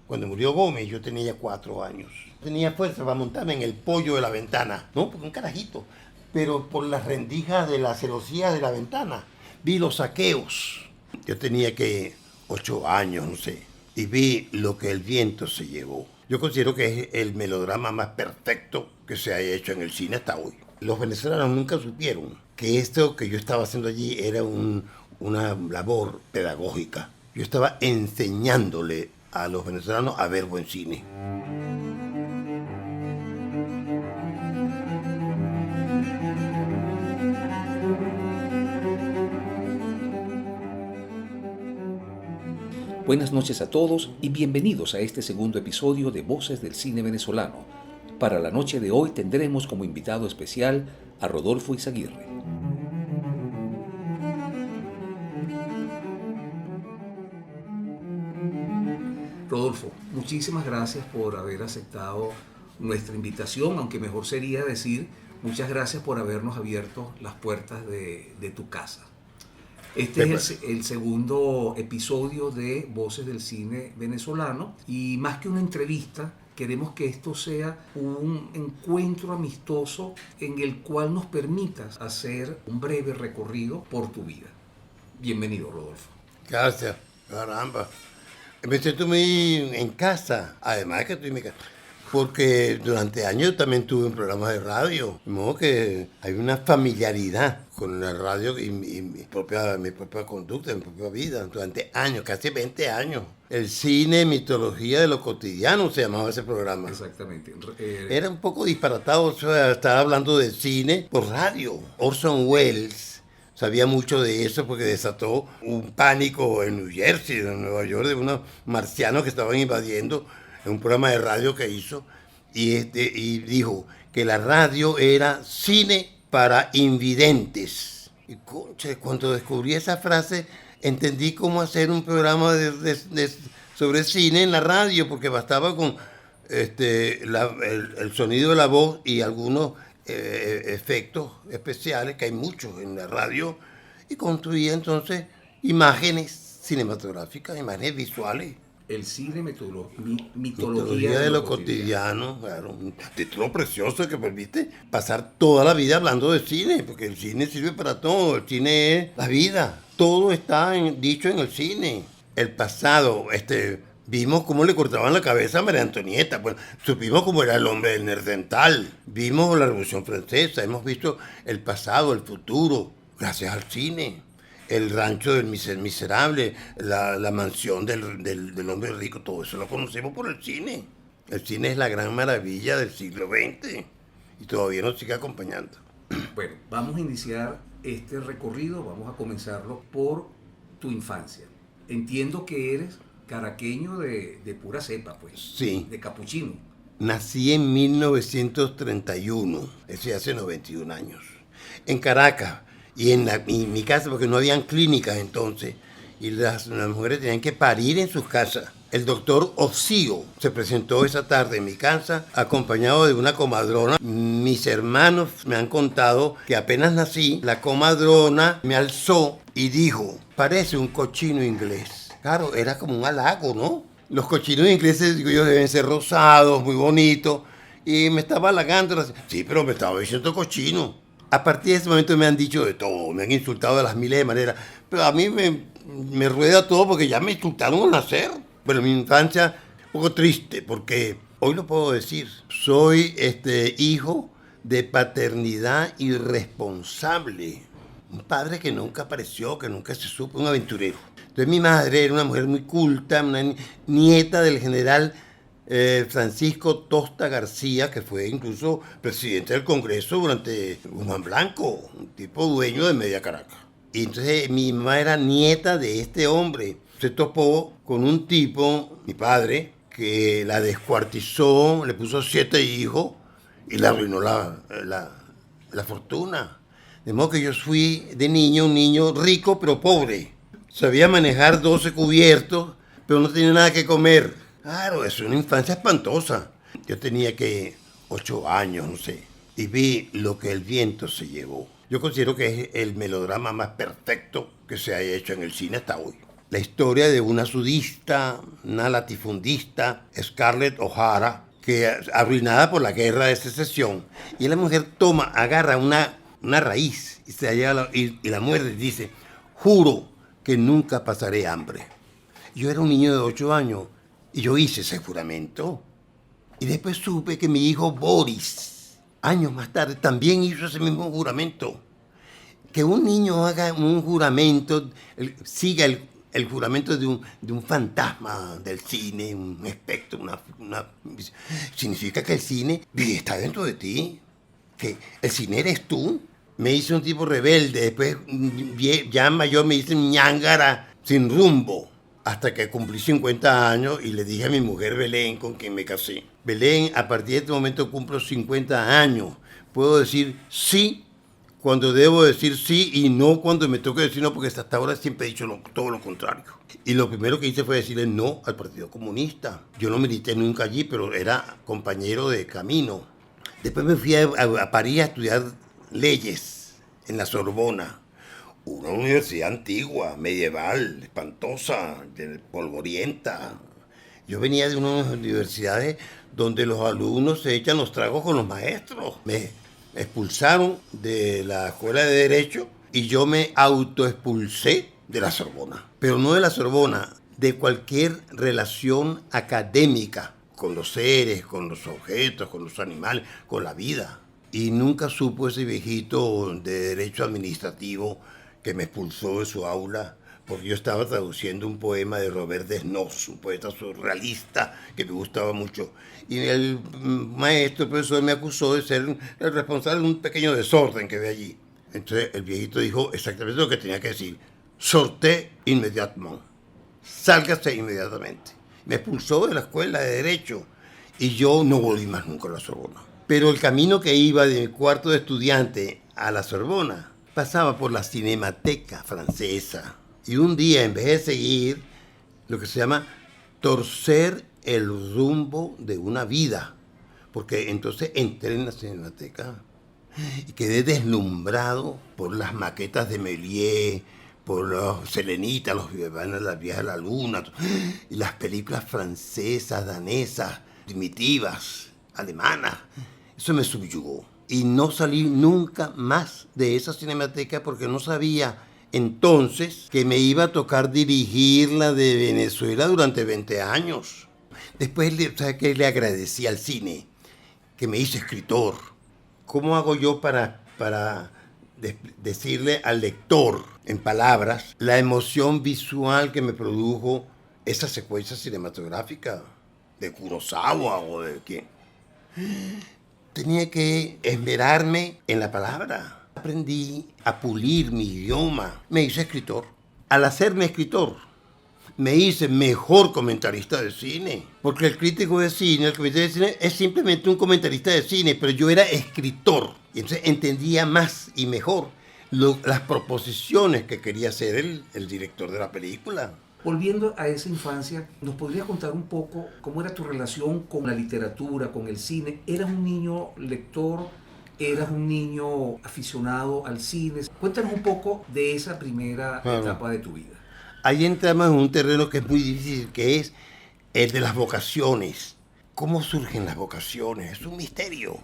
Cuando murió Gómez yo tenía 4 años. Tenía fuerza para montarme en el pollo de la ventana, ¿no? Porque un carajito. Pero por las rendijas de las celosías de la ventana vi los saqueos. Yo tenía que 8 años, no sé. Y vi lo que el viento se llevó. Yo considero que es el melodrama más perfecto que se ha hecho en el cine hasta hoy. Los venezolanos nunca supieron que esto que yo estaba haciendo allí era una labor pedagógica. Yo estaba enseñándole a los venezolanos a ver buen cine. Buenas noches a todos y bienvenidos a este segundo episodio de Voces del Cine Venezolano. Para la noche de hoy tendremos como invitado especial a Rodolfo Izaguirre. Rodolfo, muchísimas gracias por haber aceptado nuestra invitación, aunque mejor sería decir muchas gracias por habernos abierto las puertas de tu casa. Este es el segundo episodio de Voces del Cine Venezolano y más que una entrevista, queremos que esto sea un encuentro amistoso en el cual nos permitas hacer un breve recorrido por tu vida. Bienvenido, Rodolfo. Gracias, caramba. Me siento muy en casa, además de que estoy en mi casa. Porque durante años también tuve un programa de radio, de modo que hay una familiaridad con la radio y mi propia conducta, mi propia vida, durante años, casi 20 años. El cine, mitología de lo cotidiano se llamaba ese programa. Exactamente. Era un poco disparatado, o sea, estaba hablando de cine por radio. Orson Welles sabía mucho de eso porque desató un pánico en New Jersey, en Nueva York, de unos marcianos que estaban invadiendo un programa de radio que hizo y dijo que la radio era cine para invidentes. Y concha, cuando descubrí esa frase entendí cómo hacer un programa sobre cine en la radio, porque bastaba con el sonido de la voz y algunos efectos especiales, que hay muchos en la radio, y construía entonces imágenes cinematográficas, imágenes visuales. El cine, mitología de lo cotidiano, claro, un título precioso que permite pasar toda la vida hablando de cine, porque el cine sirve para todo, el cine es la vida, todo está dicho en el cine. El pasado, vimos cómo le cortaban la cabeza a María Antonieta, bueno, supimos cómo era el hombre del Nerdental, vimos la Revolución Francesa, hemos visto el pasado, el futuro, gracias al cine. El rancho del miserable, la mansión del hombre rico, todo eso lo conocemos por el cine. El cine es la gran maravilla del siglo XX y todavía nos sigue acompañando. Bueno, vamos a iniciar este recorrido, vamos a comenzarlo por tu infancia. Entiendo que eres caraqueño de pura cepa, pues. Sí. De capuchino. Nací en 1931, ese hace 91 años, en Caracas. Y en mi casa, porque no habían clínicas entonces, y las mujeres tenían que parir en sus casas. El doctor Ocio se presentó esa tarde en mi casa, acompañado de una comadrona. Mis hermanos me han contado que apenas nací, la comadrona me alzó y dijo, parece un cochino inglés. Claro, era como un halago, ¿no? Los cochinos ingleses, digo yo, deben ser rosados, muy bonitos, y me estaba halagando. Sí, pero me estaba diciendo cochino. A partir de ese momento me han dicho de todo, me han insultado de las miles de maneras, pero a mí me rueda todo porque ya me insultaron al nacer. Bueno, mi infancia un poco triste porque hoy lo puedo decir, soy hijo de paternidad irresponsable, un padre que nunca apareció, que nunca se supo, un aventurero. Entonces mi madre era una mujer muy culta, una nieta del general Francisco Tosta García, que fue incluso presidente del Congreso durante Guzmán Blanco, un tipo dueño de Media Caracas. Y entonces mi mamá era nieta de este hombre. Se topó con un tipo, mi padre, que la descuartizó, le puso 7 hijos y le arruinó la fortuna. De modo que yo fui de niño un niño rico pero pobre. Sabía manejar 12 cubiertos, pero no tenía nada que comer. Claro, es una infancia espantosa. Yo tenía 8 años, no sé, y vi lo que el viento se llevó. Yo considero que es el melodrama más perfecto que se ha hecho en el cine hasta hoy. la historia de una sudista, una latifundista, Scarlett O'Hara, que arruinada por la guerra de secesión, y la mujer agarra una raíz y se y la muerde y dice, juro que nunca pasaré hambre. Yo era un niño de 8 años y yo hice ese juramento. Y después supe que mi hijo Boris, años más tarde, también hizo ese mismo juramento. Que un niño haga un juramento, siga el juramento de un fantasma del cine, un espectro, significa que el cine está dentro de ti, que el cine eres tú. Me hice un tipo rebelde, después ya mayor me hice un ñángara sin rumbo, hasta que cumplí 50 años y le dije a mi mujer Belén, con quien me casé, Belén, a partir de este momento cumplo 50 años, puedo decir sí cuando debo decir sí y no cuando me toque decir no, porque hasta ahora siempre he dicho todo lo contrario. Y lo primero que hice fue decirle no al Partido Comunista. Yo no milité nunca allí, pero era compañero de camino. Después me fui a París a estudiar leyes en la Sorbona. Una universidad antigua, medieval, espantosa, polvorienta. Yo venía de unas universidades donde los alumnos se echan los tragos con los maestros. Me expulsaron de la escuela de Derecho y yo me autoexpulsé de la Sorbona. Pero no de la Sorbona, de cualquier relación académica con los seres, con los objetos, con los animales, con la vida. Y nunca supo ese viejito de Derecho Administrativo que me expulsó de su aula porque yo estaba traduciendo un poema de Robert Desnos, un poeta surrealista que me gustaba mucho. Y el maestro, el profesor, me acusó de ser el responsable de un pequeño desorden que ve allí. Entonces el viejito dijo exactamente lo que tenía que decir. Sortez inmediatement. Sálgase inmediatamente. Me expulsó de la escuela de Derecho y yo no volví más nunca a la Sorbona. Pero el camino que iba de mi cuarto de estudiante a la Sorbona pasaba por la Cinemateca Francesa. Y un día, en vez de seguir lo que se llama torcer el rumbo de una vida, porque entonces entré en la Cinemateca y quedé deslumbrado por las maquetas de Méliès, por los Selenitas, los las Viajes a la Luna, y las películas francesas, danesas, primitivas, alemanas. Eso me subyugó. Y no salí nunca más de esa cinemateca porque no sabía entonces que me iba a tocar dirigir la de Venezuela durante 20 años. Después, ¿sabes qué? Le agradecí al cine, que me hizo escritor. ¿Cómo hago yo para decirle al lector en palabras la emoción visual que me produjo esa secuencia cinematográfica de Kurosawa o de quién? Tenía que esmerarme en la palabra. Aprendí a pulir mi idioma. Me hice escritor. Al hacerme escritor, me hice mejor comentarista de cine. Porque el crítico de cine, el comentarista de cine, es simplemente un comentarista de cine, pero yo era escritor. Y entonces entendía más y mejor las proposiciones que quería hacer el director de la película. Volviendo a esa infancia, ¿nos podrías contar un poco cómo era tu relación con la literatura, con el cine? ¿Eras un niño lector? ¿Eras un niño aficionado al cine? Cuéntanos un poco de esa primera etapa de tu vida. Ahí entramos en un terreno que es muy difícil, que es el de las vocaciones. ¿Cómo surgen las vocaciones? Es un misterio.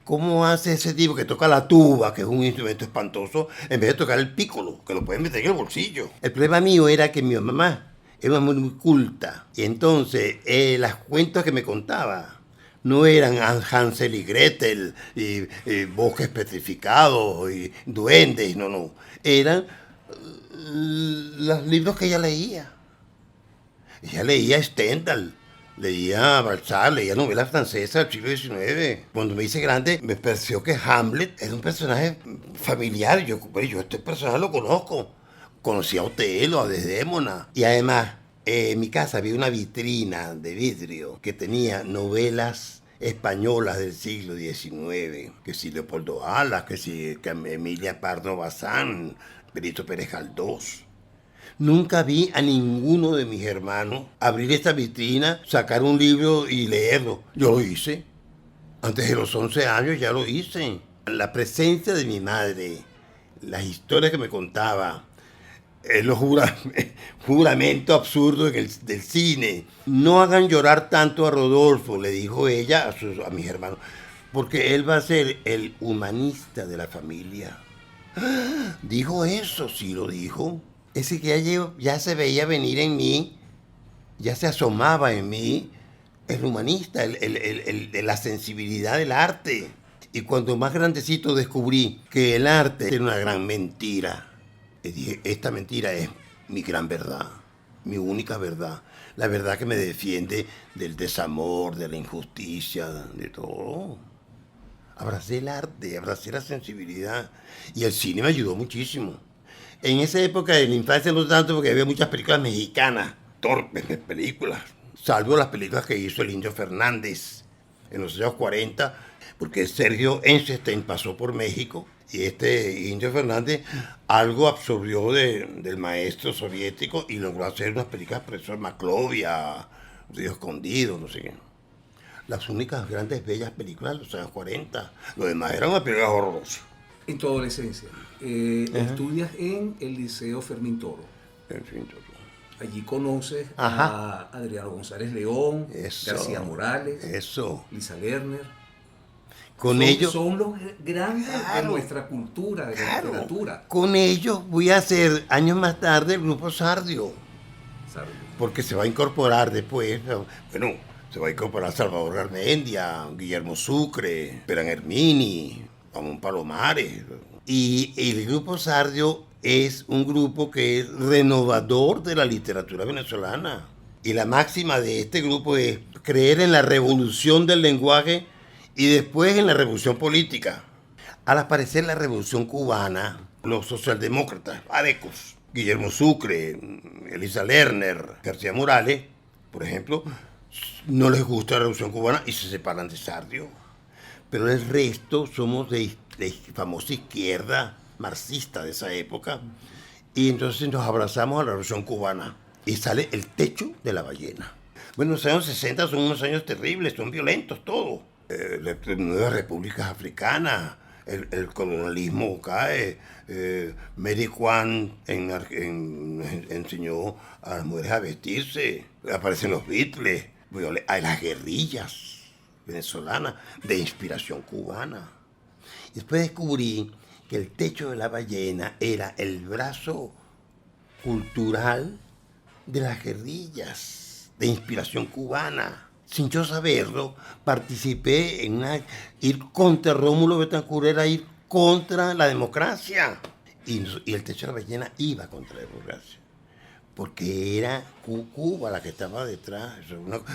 ¿Cómo hace ese tipo que toca la tuba, que es un instrumento espantoso, en vez de tocar el pícolo, que lo pueden meter en el bolsillo? El problema mío era que mi mamá era muy culta. Y entonces, las cuentas que me contaba no eran Hansel y Gretel, y bosques petrificados, y duendes, no. Eran los libros que ella leía. Ella leía Stendhal, leía Balzac, leía novelas francesas del siglo XIX. Cuando me hice grande, me pareció que Hamlet era un personaje familiar. Yo este personaje lo conozco. Conocí a Otelo, a Desdémona. Y además, en mi casa había una vitrina de vidrio que tenía novelas españolas del siglo XIX. Que si Leopoldo Alas, que si Emilia Pardo Bazán, Benito Pérez Galdós. Nunca vi a ninguno de mis hermanos abrir esta vitrina, sacar un libro y leerlo. Yo lo hice. Antes de los 11 años ya lo hice. La presencia de mi madre, las historias que me contaba, Es lo juramento absurdo del cine. No hagan llorar tanto a Rodolfo, le dijo ella a mis hermanos, porque él va a ser el humanista de la familia. Dijo eso, sí lo dijo. Ese que ya se veía venir en mí, ya se asomaba en mí, el humanista, la sensibilidad del arte. Y cuando más grandecito descubrí que el arte era una gran mentira, y dije, esta mentira es mi gran verdad, mi única verdad, la verdad que me defiende del desamor, de la injusticia, de todo. Abracé el arte, abracé la sensibilidad y el cine me ayudó muchísimo. En esa época de la infancia no tanto porque había muchas películas mexicanas, torpes películas, salvo las películas que hizo el Indio Fernández en los años 40, porque Sergio Eisenstein pasó por México y este Indio Fernández algo absorbió del maestro soviético y logró hacer unas películas, profesor Maclovia, Río Escondido, no sé qué. Las únicas grandes bellas películas de los años 40. Lo demás eran unas películas horrorosas. En tu adolescencia, estudias en el Liceo Fermín Toro. En fin, todo. Allí conoces a Adriano González León, Eso, García Morales, eso. Lisa Lerner. Con ellos, son los grandes de nuestra cultura, de la literatura. Con ellos voy a hacer años más tarde el grupo Sardio. ¿Sabes? Porque se va a incorporar después, bueno, se va a incorporar Salvador Garmendia, Guillermo Sucre, Peran Hermini, Ramón Palomares. Y el grupo Sardio es un grupo que es renovador de la literatura venezolana. Y la máxima de este grupo es creer en la revolución del lenguaje y después en la revolución política. Al aparecer la revolución cubana, los socialdemócratas, adecos, Guillermo Sucre, Elisa Lerner, García Morales, por ejemplo, no les gusta la revolución cubana y se separan de Sardio. Pero el resto somos de famosa izquierda marxista de esa época y entonces nos abrazamos a la revolución cubana y sale El techo de la ballena. Bueno, los años 60 son unos años terribles, son violentos todos. Las nuevas repúblicas africanas, el colonialismo cae, Mary Juan enseñó a las mujeres a vestirse, aparecen los Beatles, hay las guerrillas venezolanas de inspiración cubana. Y después descubrí que El techo de la ballena era el brazo cultural de las guerrillas de inspiración cubana. Sin yo saberlo, participé en ir contra Rómulo Betancourt, era ir contra la democracia. Y El techo de la ballena iba contra la democracia. Porque era Cuba la que estaba detrás.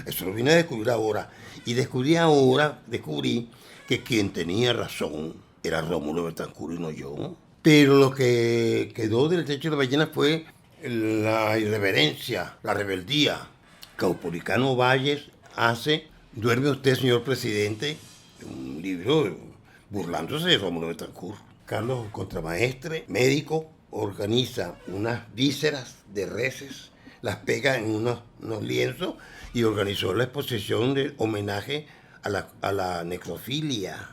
Eso lo vine a descubrir ahora. Y descubrí que quien tenía razón era Rómulo Betancourt y no yo. Pero lo que quedó del techo de la ballena fue la irreverencia, la rebeldía. Caupolicano Valles hace Duerme usted, señor presidente, un libro burlándose de Rómulo Betancourt. Carlos Contramaestre, médico, organiza unas vísceras de reses, las pega en unos lienzos y organizó la exposición de homenaje a la necrofilia.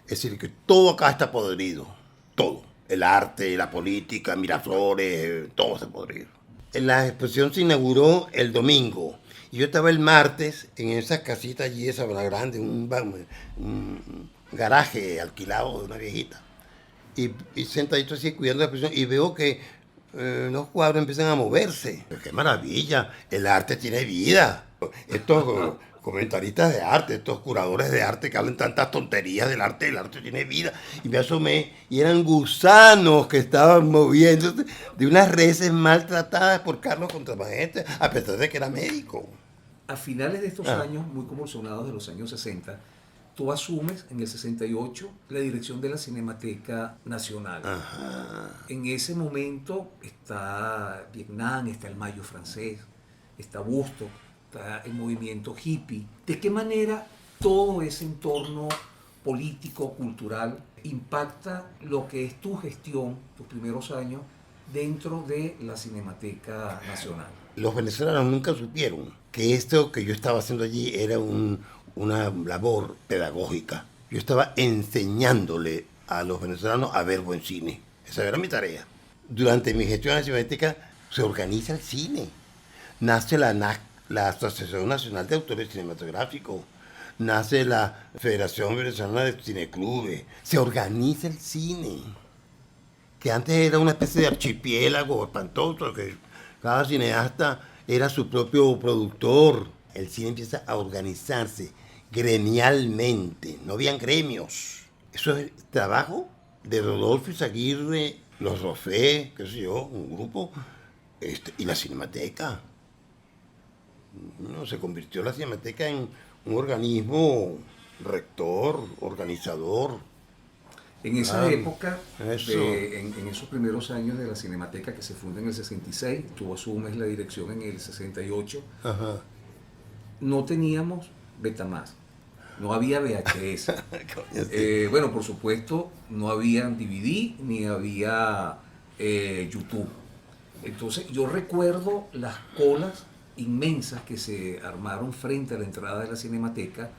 Es decir, que todo acá está podrido, todo. El arte, la política, Miraflores, todo está podrido. La exposición se inauguró el domingo. Y yo estaba el martes en esa casita allí de Sabana Grande, un garaje alquilado de una viejita. Y sentadito así cuidando la exposición y veo que los cuadros empiezan a moverse. Pero ¡qué maravilla! El arte tiene vida. Estos comentaristas de arte, estos curadores de arte que hablan tantas tonterías del arte, el arte tiene vida. Y me asomé y eran gusanos que estaban moviéndose de unas reses maltratadas por Carlos Contramaestre, a pesar de que era médico. A finales de estos años, muy convulsionados de los años 60, tú asumes en el 68 la dirección de la Cinemateca Nacional. Ajá. En ese momento está Vietnam, está el Mayo francés, está Busto, está el movimiento hippie. ¿De qué manera todo ese entorno político, cultural, impacta lo que es tu gestión, tus primeros años, dentro de la Cinemateca Nacional? Los venezolanos nunca supieron que esto que yo estaba haciendo allí era una labor pedagógica. Yo estaba enseñándole a los venezolanos a ver buen cine. Esa era mi tarea. durante mi gestión en la Cinemateca se organiza el cine. Nace la NAC, la Asociación Nacional de Autores Cinematográficos, nace la Federación Venezolana de Cineclubes, se organiza el cine, que antes era una especie de archipiélago espantoso, que cada cineasta era su propio productor. El cine empieza a organizarse gremialmente, no habían gremios. Eso es trabajo de Rodolfo Izaguirre, los Rofé, qué sé yo, un grupo, y la Cinemateca. No, se convirtió la Cinemateca en un organismo rector, organizador. En esa época, eso. en esos primeros años de la Cinemateca, que se funda en el 66, tú asumes la dirección en el 68, Ajá. no teníamos Betamax, no había VHS. Coño, sí. Bueno, por supuesto, no había DVD ni había YouTube. Entonces, yo recuerdo las colas inmensas que se armaron frente a la entrada de la Cinemateca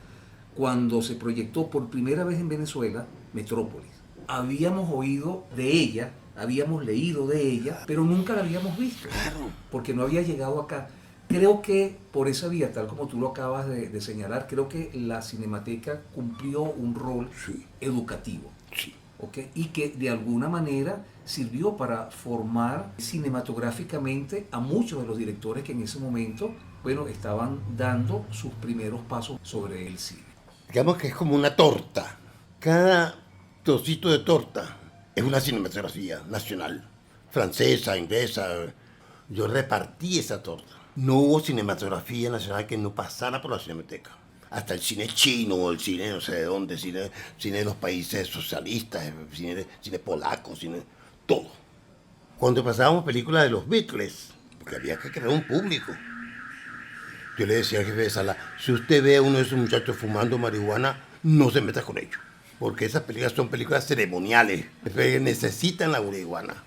cuando se proyectó por primera vez en Venezuela Metrópolis. Habíamos oído de ella, habíamos leído de ella, pero nunca la habíamos visto, Claro. porque no había llegado acá. Creo que por esa vía, tal como tú lo acabas de señalar, creo que la Cinemateca cumplió un rol Sí. educativo. Sí. ¿Ok? Y que de alguna manera sirvió para formar cinematográficamente a muchos de los directores que en ese momento, bueno, estaban dando sus primeros pasos sobre el cine. Digamos que es como una torta. Cada trocito de torta es una cinematografía nacional, francesa, inglesa. Yo repartí esa torta. No hubo cinematografía nacional que no pasara por la Cinemateca. Hasta el cine chino, el cine no sé de dónde, cine de los países socialistas, cine polaco, todo. Cuando pasábamos películas de los Beatles, porque había que crear un público. Yo le decía al jefe de sala, si usted ve a uno de esos muchachos fumando marihuana, no se meta con ellos. Porque esas películas son películas ceremoniales, que necesitan la marihuana.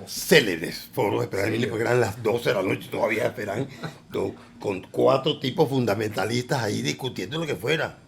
Célebres, por esperar, porque eran las 12 de la noche y todavía esperan con 4 tipos fundamentalistas ahí discutiendo lo que fuera.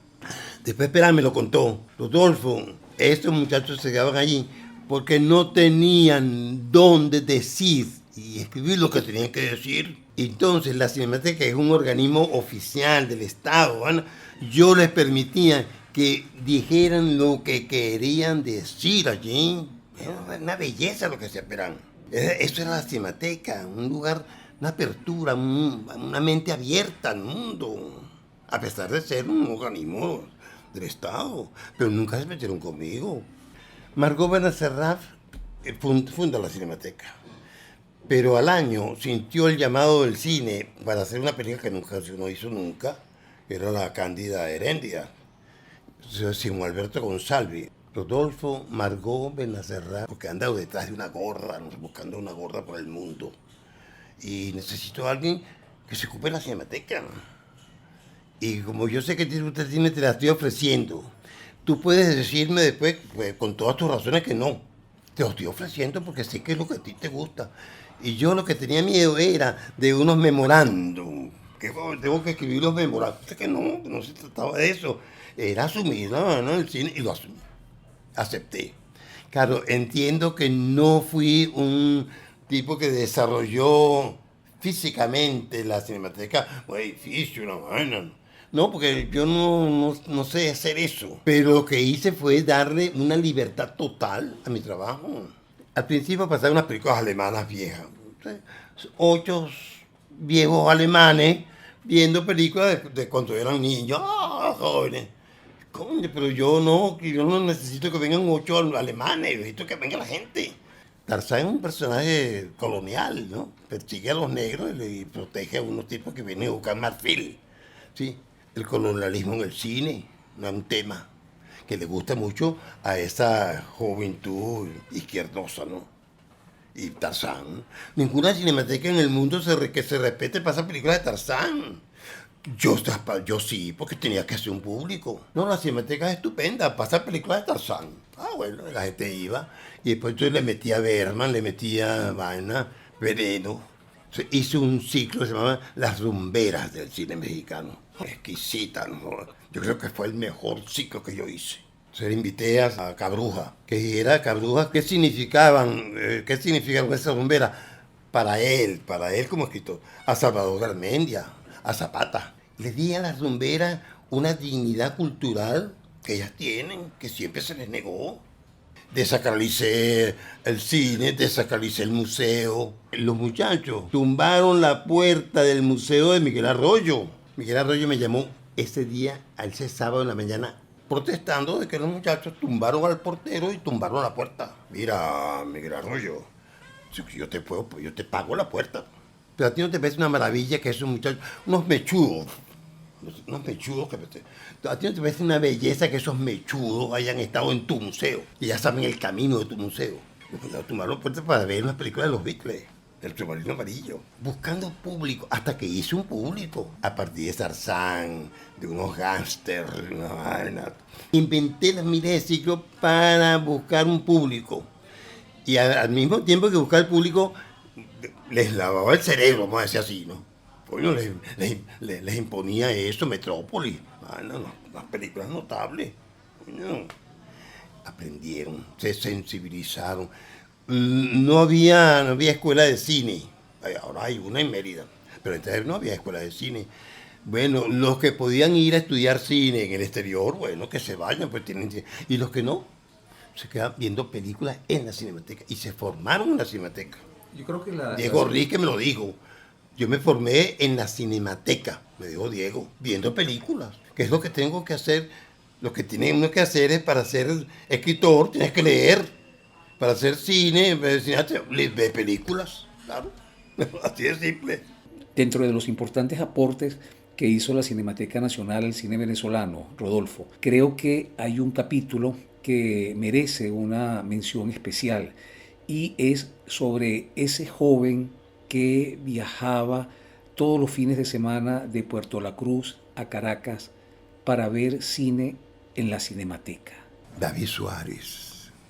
Después esperar me lo contó Rodolfo, estos muchachos se quedaban allí porque no tenían dónde decir y escribir lo que tenían que decir. Entonces la Cinemateca es un organismo oficial del Estado, ¿vale? Yo les permitía que dijeran lo que querían decir allí. Era una belleza lo que se esperan. Eso era la Cinemateca, un lugar, una apertura, una mente abierta al mundo, a pesar de ser un organismo del Estado, pero nunca se metieron conmigo. Margot Benacerraf funda la Cinemateca, pero al año sintió el llamado del cine para hacer una película que nunca no hizo nunca, era La Cándida Herendia, Simón Alberto González. Rodolfo, Margot Benacerraf, porque han andado detrás de una gorra, buscando una gorra por el mundo. Y necesito a alguien que se ocupe de la Cinemateca. Y como yo sé que usted tiene, te la estoy ofreciendo. Tú puedes decirme después, pues, con todas tus razones, que no. Te lo estoy ofreciendo porque sé que es lo que a ti te gusta. Y yo lo que tenía miedo era de unos memorándum. Que tengo que escribir los memorándum. Que no se trataba de eso. Era asumir, ¿no? El cine, y lo asumí. Acepté. Claro, entiendo que no fui un tipo que desarrolló físicamente la Cinemateca, un edificio, una vaina. No, porque yo no sé hacer eso. Pero lo que hice fue darle una libertad total a mi trabajo. Al principio pasaban unas películas alemanas viejas. 8 viejos alemanes viendo películas de cuando eran niños, jóvenes. Coño, pero yo no necesito que vengan 8 alemanes, yo necesito que venga la gente. Tarzán es un personaje colonial, ¿no? Persigue a los negros y protege a unos tipos que vienen a buscar marfil. ¿Sí? El colonialismo en el cine, no es un tema que le gusta mucho a esa juventud izquierdosa, ¿no? Y Tarzán. Ninguna cinemateca en el mundo que se respete pasa películas de Tarzán. Yo sí, porque tenía que hacer un público. No, la Cinemateca es estupenda, pasa películas de Tarzán. Ah, bueno, la gente iba. Y después yo le metía Berman, le metía vaina, Veneno. Hice un ciclo que se llamaba Las Rumberas del cine mexicano. Exquisita, ¿no? Yo creo que fue el mejor ciclo que yo hice. Se le invité a Cabruja, que era Cabruja, qué significaban esas rumberas para él como escritor, a Salvador Garmendia, a Zapata. Le di a las rumberas una dignidad cultural que ellas tienen, que siempre se les negó. Desacralicé el cine, desacralicé el museo. Los muchachos tumbaron la puerta del museo de Miguel Arroyo. Miguel Arroyo me llamó ese día, ese sábado en la mañana, protestando de que los muchachos tumbaron al portero y tumbaron la puerta. Mira, Miguel Arroyo, yo te pago la puerta. Pero a ti no te parece una maravilla que esos muchachos, unos mechudos, a ti no te parece una belleza que esos mechudos hayan estado en tu museo y ya saben el camino de tu museo. Yo tumbaron la puerta para ver unas películas de los Beatles, del submarino amarillo, buscando público, hasta que hice un público, a partir de Tarzán, de unos gángsters, una vaina. Inventé las miles de ciclos para buscar un público. Y al mismo tiempo que buscar el público, les lavaba el cerebro, vamos a decir así, ¿no? Coño, les imponía eso, Metrópolis, unas películas notables. Coño, aprendieron, se sensibilizaron. No había escuela de cine. Ahora hay una en Mérida, pero entonces no había escuela de cine. Bueno, los que podían ir a estudiar cine en el exterior, bueno, que se vayan, pues tienen. Y los que no, se quedan viendo películas en la Cinemateca y se formaron en la Cinemateca. Yo creo que Diego Rique me lo dijo. Yo me formé en la Cinemateca, me dijo Diego, viendo películas. ¿Qué es lo que tengo que hacer? Lo que tiene uno que hacer es, para ser escritor, tienes que leer. Para hacer cine, ve películas, claro. Así de simple. Dentro de los importantes aportes que hizo la Cinemateca Nacional al cine venezolano, Rodolfo, creo que hay un capítulo que merece una mención especial y es sobre ese joven que viajaba todos los fines de semana de Puerto La Cruz a Caracas para ver cine en la Cinemateca. David Suárez.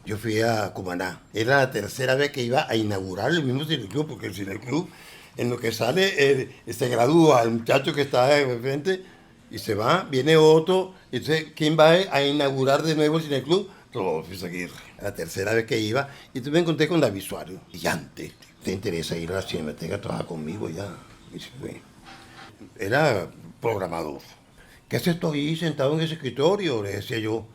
Yo fui a Cumaná. Era la tercera vez que iba a inaugurar el mismo cineclub, porque el cineclub, en lo que sale, se gradúa el muchacho que está de frente y se va, viene otro. Entonces, ¿quién va a inaugurar de nuevo el cineclub? Rodolfo Izaguirre. La tercera vez que iba, y entonces me encontré con David Suárez. Brillante. ¿Te interesa ir a la Cinemateca a trabajar conmigo ya? Y se fue. Era programador. ¿Qué haces tú ahí sentado en ese escritorio? Le decía yo.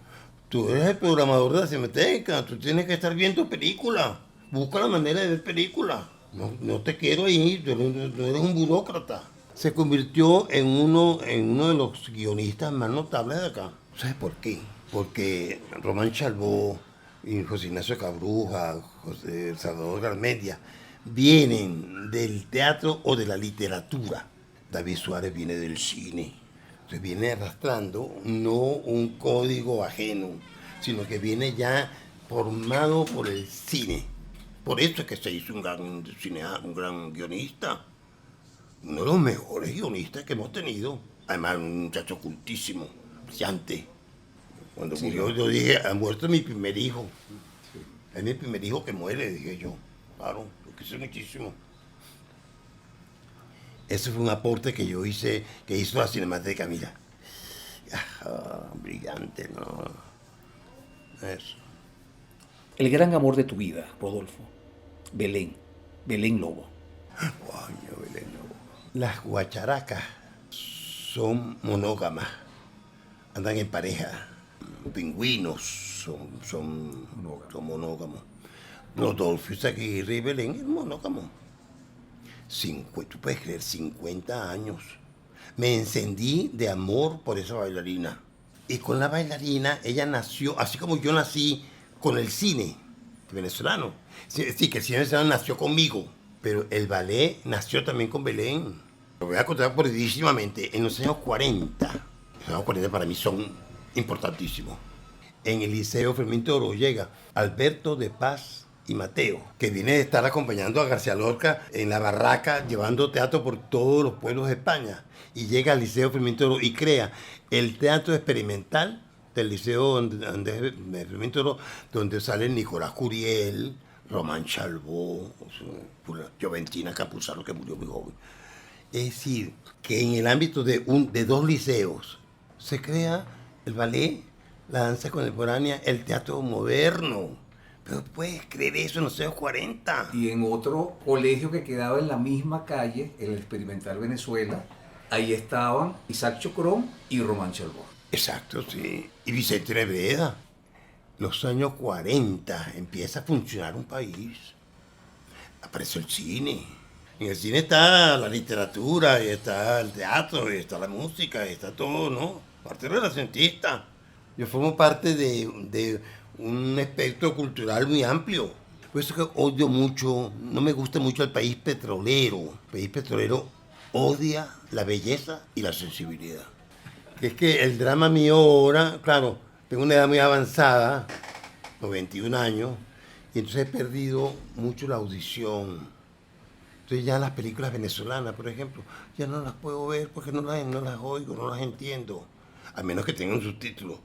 Tú eres el programador de la Cinemateca, tú tienes que estar viendo películas. Busca la manera de ver películas. No te quiero ahí, tú eres un burócrata. Se convirtió en uno de los guionistas más notables de acá. ¿Sabes por qué? Porque Román Chalbó y José Ignacio Cabruja, José Salvador Garmendia, vienen del teatro o de la literatura. David Suárez viene del cine. Se viene arrastrando no un código ajeno, sino que viene ya formado por el cine. Por eso es que se hizo un gran guionista. Uno de los mejores guionistas que hemos tenido. Además, un muchacho cultísimo, brillante. Cuando murió, yo dije, ha muerto mi primer hijo. Es mi primer hijo que muere, dije yo. Claro, lo quise muchísimo. Ese fue un aporte que yo hice, que hizo la Cinemateca, mira. Brillante, ¿no? Eso. El gran amor de tu vida, Rodolfo. Belén Lobo. Coño, Belén Lobo. Las guacharacas son monógamas. Andan en pareja. Pingüinos son monógamos. Rodolfo Izaguirre y Belén es monógamo. Tú puedes creer, 50 años. Me encendí de amor por esa bailarina. Y con la bailarina, ella nació, así como yo nací con el cine venezolano. Sí, que el cine venezolano nació conmigo, pero el ballet nació también con Belén. Lo voy a contar brevísimamente. En los años 40, los años 40 para mí son importantísimos. En el Liceo Fermín Toro llega Alberto de Paz y Mateo, que viene de estar acompañando a García Lorca en la barraca, llevando teatro por todos los pueblos de España. Y llega al Liceo Fermín Toro y crea el teatro experimental del Liceo de Fermín Toro, donde salen Nicolás Curiel, Román Chalbó, Joventina Capuzano, que murió muy joven. Es decir, que en el ámbito de dos liceos se crea el ballet la danza contemporánea, el teatro moderno. Pero puedes creer eso en los años 40. Y en otro colegio que quedaba en la misma calle, el Experimental Venezuela, ahí estaban Isaac Chocrón y Román Chalbaud. Exacto, sí. Y Vicente Nebreda. Los años 40 empieza a funcionar un país. Apareció el cine. En el cine está la literatura, y está el teatro, y está la música, y está todo, ¿no? Parte renacentista. Yo formo parte de un espectro cultural muy amplio. Por eso que odio mucho, no me gusta mucho el país petrolero. El país petrolero odia la belleza y la sensibilidad. Que es que el drama mío ahora, claro, tengo una edad muy avanzada, 91 años, y entonces he perdido mucho la audición. Entonces ya las películas venezolanas, por ejemplo, ya no las puedo ver porque no las oigo, no las entiendo, a menos que tengan subtítulos.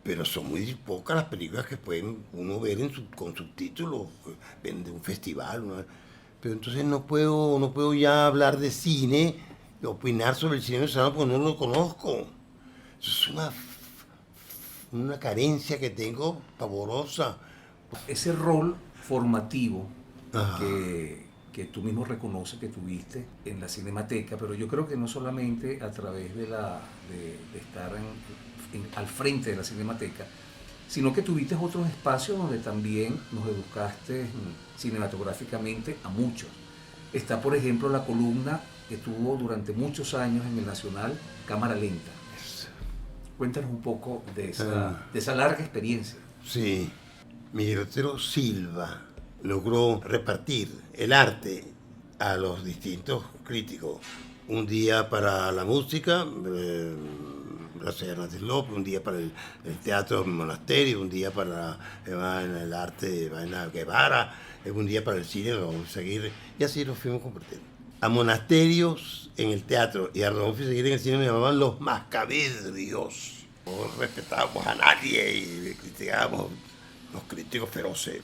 Pero son muy pocas las películas que pueden uno ver con subtítulos, de un festival. Pero entonces no puedo ya hablar de cine, opinar sobre el cine venezolano porque no lo conozco. Eso es una carencia que tengo pavorosa. Ese rol formativo que tú mismo reconoces que tuviste en la Cinemateca, pero yo creo que no solamente a través de estar al frente de la Cinemateca, sino que tuviste otros espacios donde también nos educaste cinematográficamente a muchos. Está, por ejemplo, la columna que tuvo durante muchos años en el Nacional, Cámara Lenta. Cuéntanos un poco de esa larga experiencia. Sí, Miguel Otero Silva logró repartir el arte a los distintos críticos. Un día para la música, gracias a Hernández López, un día para el teatro Monasterio, un día para el arte de Guevara, un día para el cine, Rodolfo Seguir, y así nos fuimos compartiendo. A Monasterios en el teatro y a Rodolfo Seguir en el cine me llamaban los mascavedrios. No respetábamos a nadie y criticábamos los críticos feroces.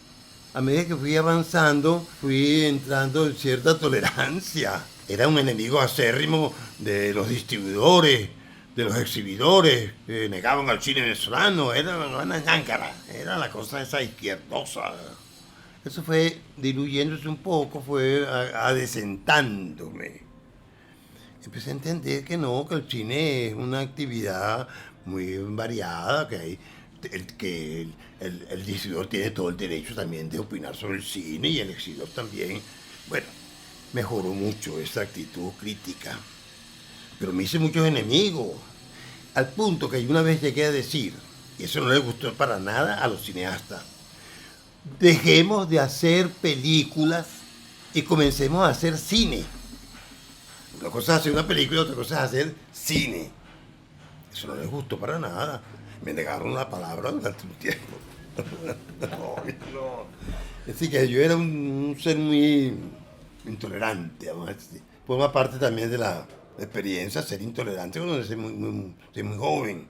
A medida que fui avanzando, fui entrando en cierta tolerancia. Era un enemigo acérrimo de los distribuidores, de los exhibidores, negaban al cine venezolano, era una ñángara, era la cosa esa izquierdosa. Eso fue diluyéndose un poco, fue adecentándome. Empecé a entender que no, que el cine es una actividad muy variada, que el distribuidor tiene todo el derecho también de opinar sobre el cine y el exhibidor también. Bueno, mejoró mucho esa actitud crítica, pero me hice muchos enemigos, al punto que una vez llegué a decir, y eso no le gustó para nada a los cineastas, dejemos de hacer películas y comencemos a hacer cine. Una cosa es hacer una película y otra cosa es hacer cine. Eso no les gustó para nada. Me negaron la palabra durante un tiempo. No. Es decir, que yo era un ser muy intolerante. Forma parte también de la experiencia ser intolerante cuando eres muy joven.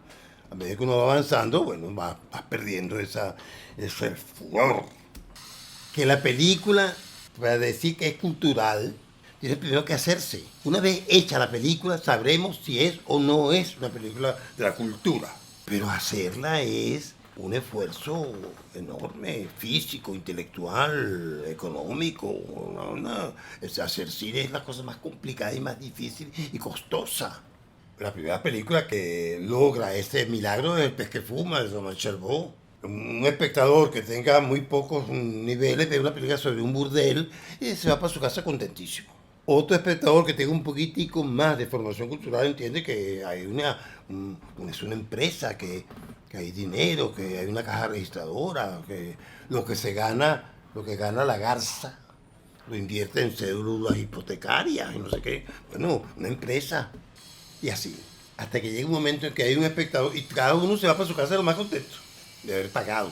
A medida que uno va avanzando, bueno, vas perdiendo ese furor. Que la película, para decir que es cultural, tiene primero que hacerse. Una vez hecha la película, sabremos si es o no es una película de la cultura. Pero hacerla es un esfuerzo enorme, físico, intelectual, económico. Hacer cine es la cosa más complicada y más difícil y costosa. La primera película que logra ese milagro es El pez que fuma, de Román Chalbaud. Un espectador que tenga muy pocos niveles ve una película sobre un burdel y se va para su casa contentísimo. Otro espectador que tenga un poquitico más de formación cultural entiende que hay es una empresa, que hay dinero, que hay una caja registradora, que lo que gana la garza lo invierte en cédulas hipotecarias y no sé qué. Bueno, una empresa. Y así, hasta que llega un momento en que hay un espectador y cada uno se va para su casa lo más contento de haber pagado.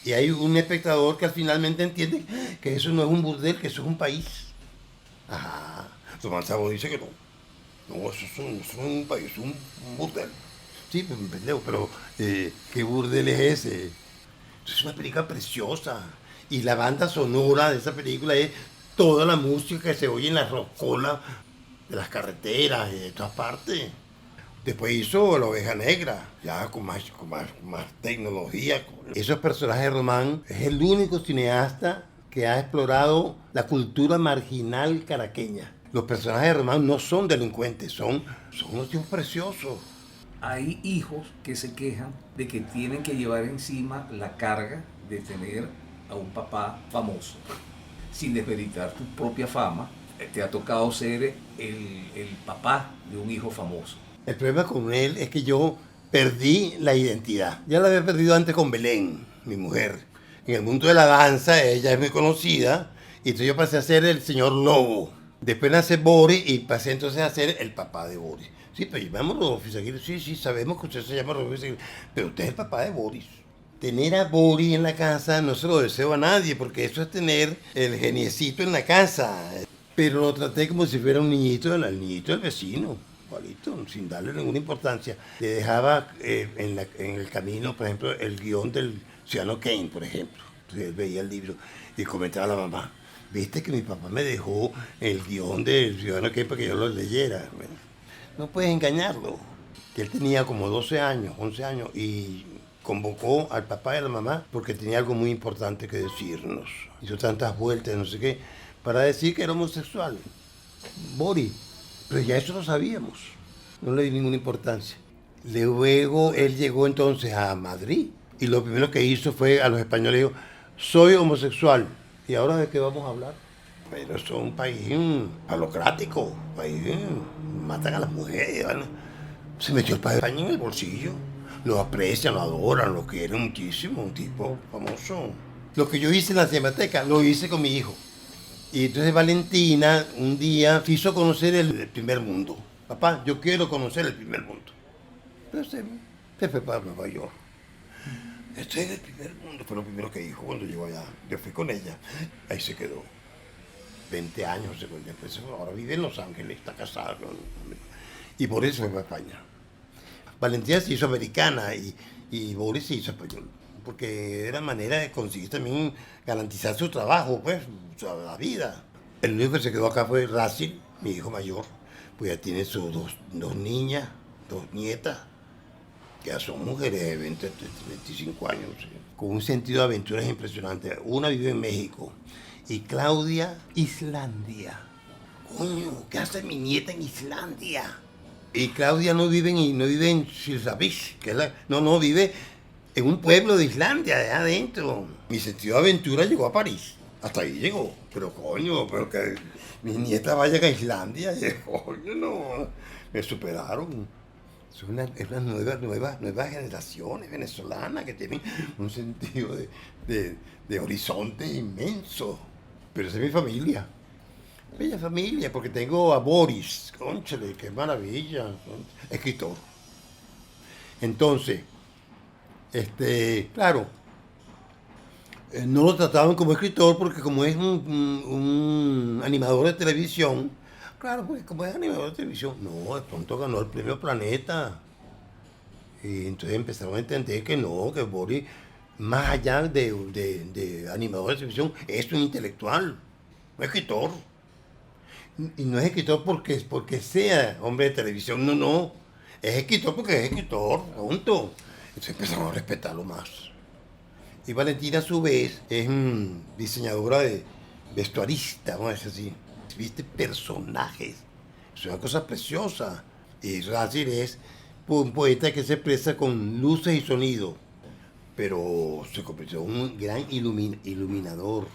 Y hay un espectador que al finalmente entiende que eso no es un burdel, que eso es un país. Ajá. Román Chalbaud dice que no. No, eso es un país, un burdel. Sí, pues pendejo, pero ¿qué burdel es ese? Es una película preciosa. Y la banda sonora de esa película es toda la música que se oye en las rocolas de las carreteras y de todas partes. Después hizo La Oveja Negra, ya con más tecnología. Esos personajes de Román es el único cineasta que ha explorado la cultura marginal caraqueña. Los personajes de Román no son delincuentes, son unos tíos preciosos. Hay hijos que se quejan de que tienen que llevar encima la carga de tener a un papá famoso. Sin desmeritar tu propia fama, te ha tocado ser el papá de un hijo famoso. El problema con él es que yo perdí la identidad. Ya la había perdido antes con Belén, mi mujer. En el mundo de la danza ella es muy conocida y entonces yo pasé a ser el señor Lobo. Después nace Boris y pasé entonces a ser el papá de Boris. Sí, pero llamamos Rodolfo Izaguirre. Sí, sabemos que usted se llama Rodolfo Izaguirre, pero usted es el papá de Boris. Tener a Boris en la casa no se lo deseo a nadie, porque eso es tener el geniecito en la casa. Pero lo traté como si fuera un niñito, el niñito del vecino, igualito, sin darle ninguna importancia. Le dejaba en el camino, por ejemplo, el guión del Ciudadano Kane, por ejemplo. Entonces él veía el libro y comentaba a la mamá, ¿viste que mi papá me dejó el guión del Ciudadano Kane para que yo lo leyera? Bueno, no puedes engañarlo. Que él tenía como 12 años, 11 años, y convocó al papá y a la mamá porque tenía algo muy importante que decirnos. Hizo tantas vueltas, no sé qué, para decir que era homosexual. Boris. Pero ya eso lo sabíamos. No le di ninguna importancia. Luego él llegó entonces a Madrid y lo primero que hizo fue a los españoles dijo, soy homosexual. ¿Y ahora de qué vamos a hablar? Pero eso es un país palocrático, un país matan a las mujeres. ¿Vale? Se metió el país de España en el bolsillo. Lo aprecian, lo adoran, lo quieren muchísimo, un tipo famoso. Lo que yo hice en la Cinemateca, lo hice con mi hijo. Y entonces Valentina un día quiso conocer el primer mundo. Papá, yo quiero conocer el primer mundo. Pero se fue para Nueva York. Este es el primer mundo, fue lo primero que dijo cuando llegó allá. Yo fui con ella, ahí se quedó. 20 años, después ahora vive en Los Ángeles, está casada. Y Boris fue para España. Valentina se hizo americana y Boris se hizo español. Porque era manera de conseguir también garantizar su trabajo, pues, la vida. El único que se quedó acá fue Racing, mi hijo mayor, pues ya tiene sus dos niñas, 2 nietas, que ya son mujeres de 20, 25 años, ¿sí? Con un sentido de aventuras impresionante. Una vive en México y Claudia, Islandia. Coño, ¿qué hace mi nieta en Islandia? Y Claudia no vive en Silsavich, que es vive en un pueblo de Islandia, de adentro. Mi sentido de aventura llegó a París. Hasta ahí llegó. Pero coño, pero que mis nietas vayan a Islandia, coño, no. Me superaron. Son unas nuevas generaciones venezolanas que tienen un sentido de horizonte inmenso. Pero esa es mi familia. Bella familia, porque tengo a Boris, cónchale, qué maravilla, escritor. Entonces, claro, no lo trataban como escritor porque como es un animador de televisión, claro, pues como es animador de televisión, no, de pronto ganó el premio Planeta. Y entonces empezaron a entender que no, que Boris, más allá de animador de televisión, es un intelectual, un escritor. Y no es escritor porque sea hombre de televisión, no. Es escritor porque es escritor, punto. Entonces empezaron a respetarlo más. Y Valentina, a su vez, es diseñadora de vestuarista, vamos a decir así. Viste personajes. Es una cosa preciosa. Y Racing es un poeta que se expresa con luces y sonido. Pero se convirtió en un gran iluminador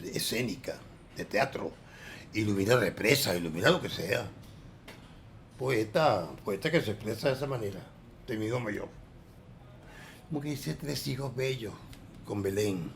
de escénica, de teatro. Ilumina represa, ilumina lo que sea. Poeta que se expresa de esa manera, de mi hijo mayor. Como que hice 3 hijos bellos con Belén.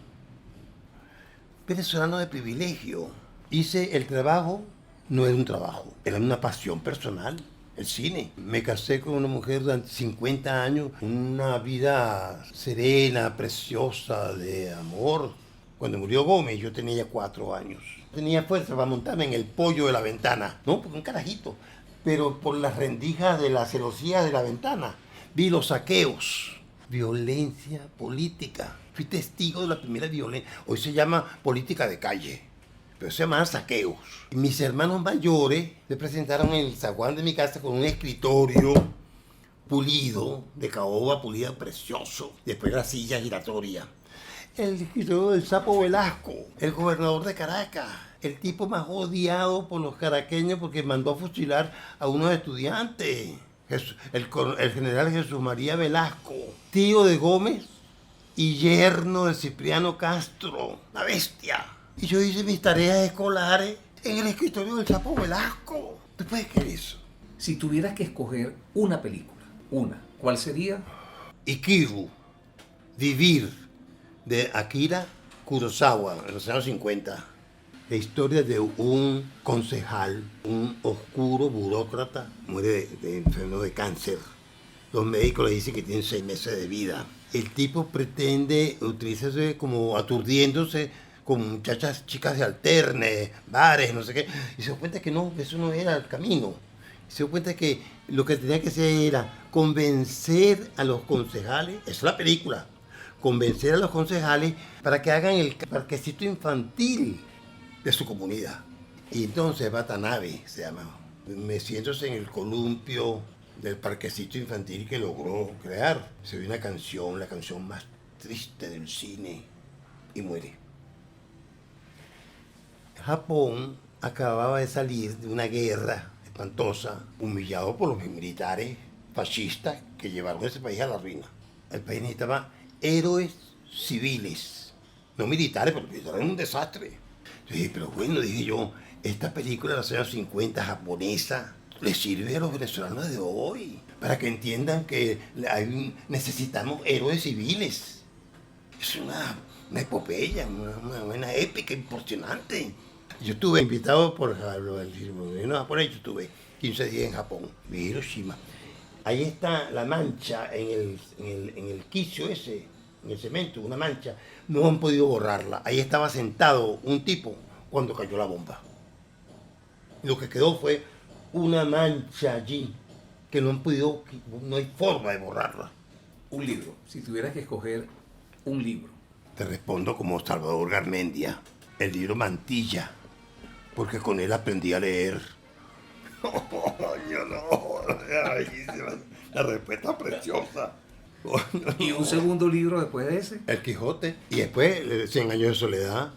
Venezolano de privilegio. Hice el trabajo, no era un trabajo, era una pasión personal, el cine. Me casé con una mujer durante 50 años, una vida serena, preciosa, de amor. Cuando murió Gómez yo tenía ya 4 años. Tenía fuerza para montarme en el pollo de la ventana, no, porque un carajito, pero por las rendijas de las celosías de la ventana vi los saqueos, violencia política. Fui testigo de la primera violencia, hoy se llama política de calle. pero se llamaban saqueos. Mis hermanos mayores me presentaron en el zaguán de mi casa con un escritorio pulido, de caoba pulida, precioso. Después la silla giratoria. El escritorio del Sapo Velasco, el gobernador de Caracas, el tipo más odiado por los caraqueños porque mandó a fusilar a unos estudiantes. El general Jesús María Velasco, tío de Gómez y yerno de Cipriano Castro, la bestia. Y yo hice mis tareas escolares en el escritorio del Sapo Velasco. ¿Tú puedes creer eso? Si tuvieras que escoger una película, ¿cuál sería? Ikiru, Vivir, de Akira Kurosawa, en los años 50. La historia de un concejal, un oscuro burócrata, muere de enfermo de cáncer. Los médicos le dicen que tiene 6 meses de vida. El tipo pretende utilizarse como aturdiéndose con muchachas chicas de alterne, bares, no sé qué. Y se dio cuenta que no, eso no era el camino. Se dio cuenta que lo que tenía que hacer era convencer a los concejales, esa es la película, convencer a los concejales para que hagan el parquecito infantil de su comunidad. Y entonces Watanabe se llama, meciéndose en el columpio del parquecito infantil que logró crear. Se ve una canción, la canción más triste del cine, y muere. Japón acababa de salir de una guerra espantosa, humillado por los militares fascistas que llevaron ese país a la ruina. El país necesitaba héroes civiles, no militares, porque militares eran un desastre. Sí, pero bueno, dije yo, esta película de los años 50 japonesa le sirve a los venezolanos de hoy, para que entiendan que necesitamos héroes civiles. Es una epopeya, una épica impresionante. Yo estuve invitado por el gobierno japonés, yo estuve 15 días en Japón, en Hiroshima. Ahí está la mancha en el quicio ese, en el cemento, una mancha. No han podido borrarla. Ahí estaba sentado un tipo cuando cayó la bomba. Lo que quedó fue una mancha allí que no hay forma de borrarla. Un libro. Si tuvieras que escoger un libro. Te respondo como Salvador Garmendia, el libro Mantilla, porque con él aprendí a leer. Yo no, la respuesta preciosa. ¿Y un segundo libro después de ese? El Quijote. Y después 100 años de soledad.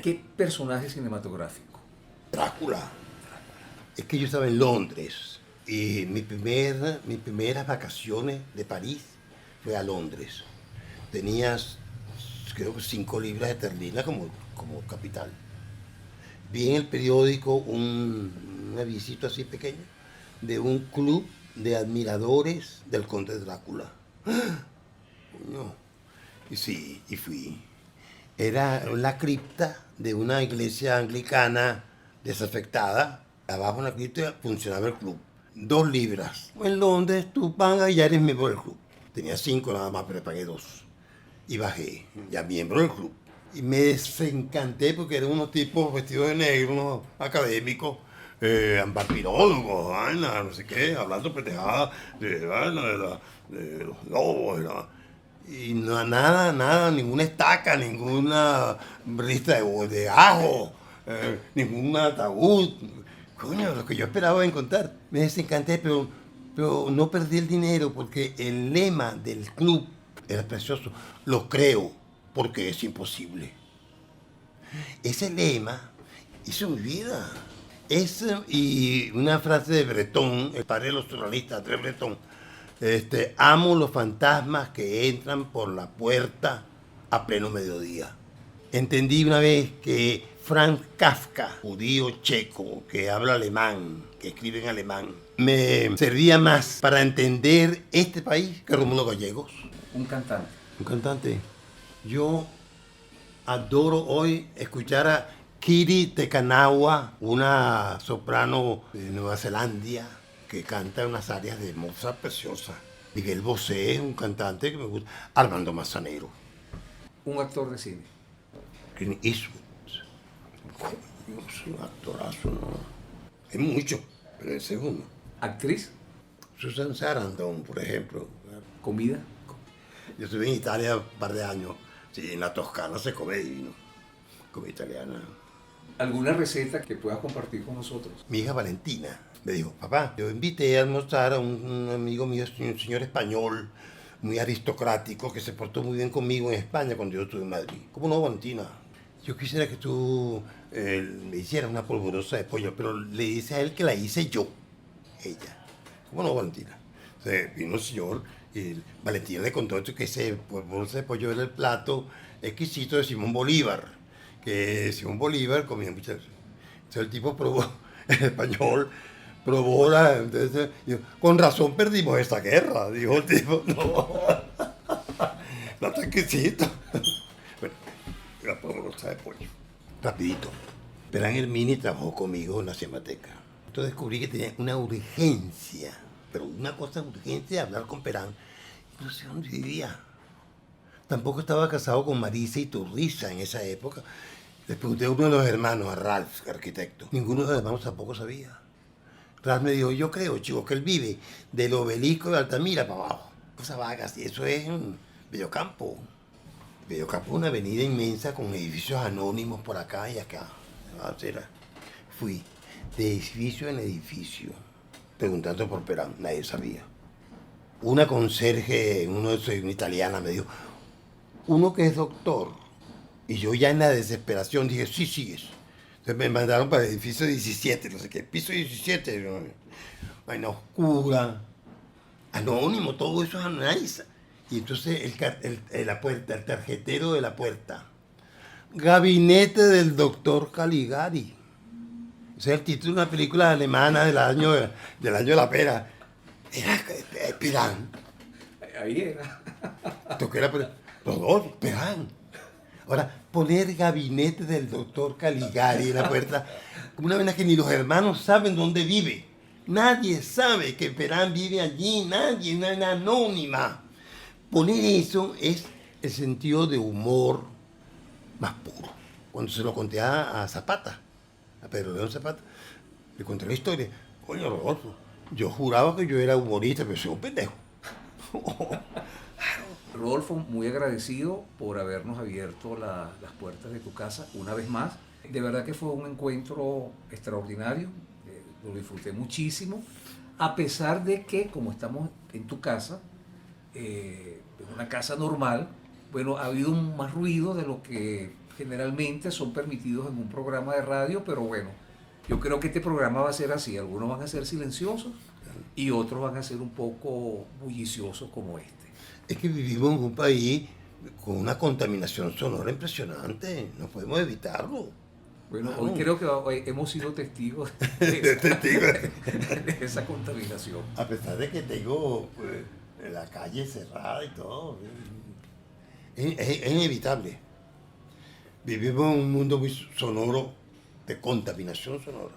¿Qué personaje cinematográfico? Drácula. Es que yo estaba en Londres y mis primeras vacaciones de París fue a Londres. Tenías, creo que 5 libras esterlinas como capital. Vi en el periódico un avisito así pequeño de un club de admiradores del Conde Drácula. ¡Ah! Coño. Y sí, y fui. Era la cripta de una iglesia anglicana desafectada. Abajo en la cripta funcionaba el club. 2 libras. En Londres tú pagas y ya eres miembro del club. Tenía 5 nada más, pero pagué 2. Y bajé, ya miembro del club. Y me desencanté porque eran unos tipos vestidos de negro, unos académicos, vampirólogos, no sé qué, hablando pendejadas de los lobos. Y no, nada, ninguna estaca, ninguna brista de ajo, ningún ataúd. Coño, lo que yo esperaba encontrar. Me desencanté, pero no perdí el dinero porque el lema del club era precioso. Lo creo porque es imposible. Ese lema hizo mi vida. Y una frase de Breton, el padre de los surrealistas, André Breton. Amo los fantasmas que entran por la puerta a pleno mediodía. Entendí una vez que Franz Kafka, judío checo, que habla alemán, que escribe en alemán, me servía más para entender este país que Rómulo Gallegos. Un cantante. Un cantante. Yo adoro hoy escuchar a Kiri Te Kanawa, una soprano de Nueva Zelanda que canta unas áreas de Mozart preciosas. Miguel Bosé, un cantante que me gusta. Armando Manzanero. Un actor de cine. Clint Eastwood. Es un actorazo, ¿no? Es mucho, pero ese es uno. ¿Actriz? Susan Sarandon, por ejemplo. ¿Comida? Yo estuve en Italia un par de años. Sí, en la Toscana se come divino. Comida italiana. ¿Alguna receta que puedas compartir con nosotros? Mi hija Valentina me dijo, papá, yo invité a almorzar a un amigo mío, un señor español, muy aristocrático, que se portó muy bien conmigo en España cuando yo estuve en Madrid. ¿Cómo no, Valentina? Yo quisiera que tú me hicieras una polvorosa de pollo, pero le dice a él que la hice yo, ella. ¿Cómo no, Valentina? O sea, vino el señor y Valentina le contó esto, que ese polvorosa de pollo era el plato exquisito de Simón Bolívar, que Simón Bolívar comía muchas veces. Entonces el tipo probó, el español, probó la... Entonces, dijo, con razón perdimos esta guerra, dijo el tipo. No, está exquisito. Bueno, la polvorosa de pollo. Rapidito. Perán Hermini trabajó conmigo en la Cinemateca. Entonces descubrí que tenía una urgencia, pero una cosa urgencia de hablar con Perán. No sé dónde vivía. Tampoco estaba casado con Marisa Iturriza en esa época. Les pregunté a uno de los hermanos, a Ralph, arquitecto. Ninguno de los hermanos tampoco sabía. Ralph me dijo, yo creo, chico, que él vive del Obelisco de Altamira para abajo. Cosa vagas, y eso es en Bellocampo. Bellocampo es una avenida inmensa con edificios anónimos por acá y acá. Fui de edificio en edificio, preguntando por Perán, nadie sabía. Una conserje, una italiana, me dijo, uno que es doctor. Y yo ya en la desesperación dije, sí, sigues. Entonces me mandaron para el edificio 17, no sé qué, piso 17. Vaina oscura, anónimo, todo eso es analiza. Y entonces la puerta, el tarjetero de la puerta. Gabinete del doctor Caligari. Ese es el título de una película alemana del año de la pera. Era Perán. Ahí era. Rodolfo, Perán. Ahora, poner gabinete del doctor Caligari en la puerta, como una vez que ni los hermanos saben dónde vive. Nadie sabe que Perán vive allí, nadie, una anónima. Poner eso es el sentido de humor más puro. Cuando se lo conté a Zapata, a Pedro León Zapata, le conté la historia. Coño, Rodolfo, yo juraba que yo era humorista, pero soy un pendejo. Rodolfo, muy agradecido por habernos abierto las puertas de tu casa una vez más. De verdad que fue un encuentro extraordinario, lo disfruté muchísimo, a pesar de que, como estamos en tu casa, en una casa normal, bueno, ha habido más ruido de lo que generalmente son permitidos en un programa de radio, pero bueno, yo creo que este programa va a ser así, algunos van a ser silenciosos y otros van a ser un poco bulliciosos como este. Es que vivimos en un país con una contaminación sonora impresionante, no podemos evitarlo. Bueno, hoy creo que hoy hemos sido testigos de esa contaminación. A pesar de que tengo pues, la calle cerrada y todo, es inevitable. Vivimos en un mundo muy sonoro, de contaminación sonora.